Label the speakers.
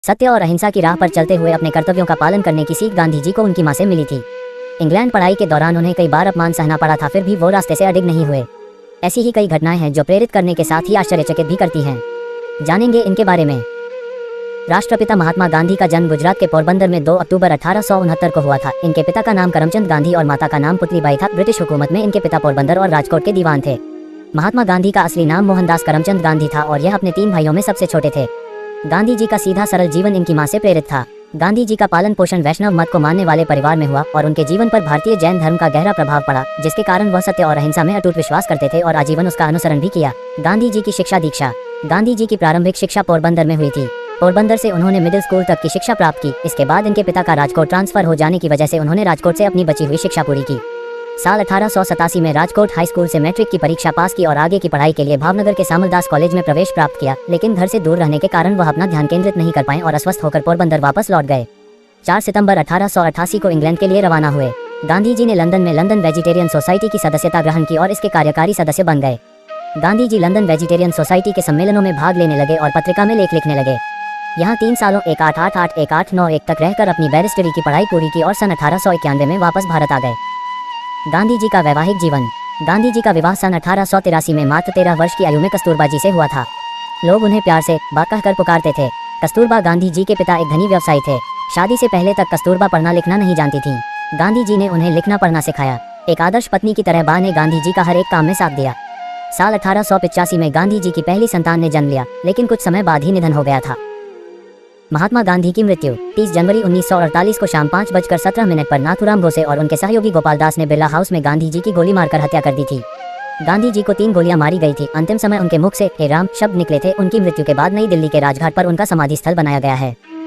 Speaker 1: सत्य और अहिंसा की राह पर चलते हुए अपने कर्तव्यों का पालन करने की सीख गांधी जी को उनकी मां से मिली थी। इंग्लैंड पढ़ाई के दौरान उन्हें कई बार अपमान सहना पड़ा था, फिर भी वो रास्ते से अडिग नहीं हुए। ऐसी ही कई घटनाएं हैं जो प्रेरित करने के साथ ही आश्चर्यचकित भी करती हैं। जानेंगे इनके बारे में। राष्ट्रपिता महात्मा गांधी का जन्म गुजरात के पोरबंदर में 2 अक्टूबर 1869 को हुआ था। इनके पिता का नाम करमचंद गांधी और माता का नाम पुतलीबाई था। ब्रिटिश हुकूमत में इनके पिता पोरबंदर और राजकोट के दीवान थे। महात्मा गांधी का असली नाम मोहनदास करमचंद गांधी था और यह अपने 3 भाइयों में सबसे छोटे थे। गांधी जी का सीधा सरल जीवन इनकी मां से प्रेरित था। गांधी जी का पालन पोषण वैष्णव मत को मानने वाले परिवार में हुआ और उनके जीवन पर भारतीय जैन धर्म का गहरा प्रभाव पड़ा, जिसके कारण वह सत्य और अहिंसा में अटूट विश्वास करते थे और आजीवन उसका अनुसरण भी किया। गांधी जी की शिक्षा दीक्षा। गांधी जी की प्रारंभिक शिक्षा पोरबंदर में हुई थी। पोरबंदर से उन्होंने मिडिल स्कूल तक की शिक्षा प्राप्त की। इसके बाद इनके पिता का राजकोट ट्रांसफर हो जाने की वजह से उन्होंने राजकोट से अपनी बची हुई शिक्षा पूरी की। साल 1887 में राजकोट हाई स्कूल से मैट्रिक की परीक्षा पास की और आगे की पढ़ाई के लिए भावनगर के सामलदास कॉलेज में प्रवेश प्राप्त किया, लेकिन घर से दूर रहने के कारण वह अपना ध्यान केंद्रित नहीं कर पाए और अस्वस्थ होकर पोरबंदर वापस लौट गए। 4 सितंबर 1888 को इंग्लैंड के लिए रवाना हुए। गांधी जी ने लंदन में लंदन वेजिटेरियन सोसाइटी की सदस्यता ग्रहण की और इसके कार्यकारी सदस्य बन गए। Gandhi ji London vegetarian society के सम्मेलनों में भाग लेने लगे और पत्रिका में लेख लिखने लगे। यहाँ 3 सालों 1888-1891 तक रहकर अपनी बैरिस्टरी की पढ़ाई पूरी की और सन 1891 में वापस भारत आ गए। गांधी जी का वैवाहिक जीवन। गांधी जी का विवाह सन 1883 में मात्र 13 वर्ष की आयु में कस्तूरबा जी से हुआ था। लोग उन्हें प्यार से बा कहकर पुकारते थे। कस्तूरबा गांधी जी के पिता एक धनी व्यवसायी थे। शादी से पहले तक कस्तूरबा पढ़ना लिखना नहीं जानती थी। गांधी जी ने उन्हें लिखना पढ़ना सिखाया। एक आदर्श पत्नी की तरह बा ने गांधी जी का हर एक काम में साथ दिया। साल 1885 में गांधी जी की पहली संतान ने जन्म लिया, लेकिन कुछ समय बाद ही निधन हो गया था। महात्मा गांधी की मृत्यु। 30 जनवरी 1948 को शाम 5:17 पर नाथूराम गोसे और उनके सहयोगी गोपाल दास ने बिरला हाउस में गांधी जी की गोली मारकर हत्या कर दी थी। गांधी जी को 3 गोलियां मारी गई थी। अंतिम समय उनके मुख से हे राम शब्द निकले थे। उनकी मृत्यु के बाद नई दिल्ली के राजघाट पर उनका समाधि स्थल बनाया गया है।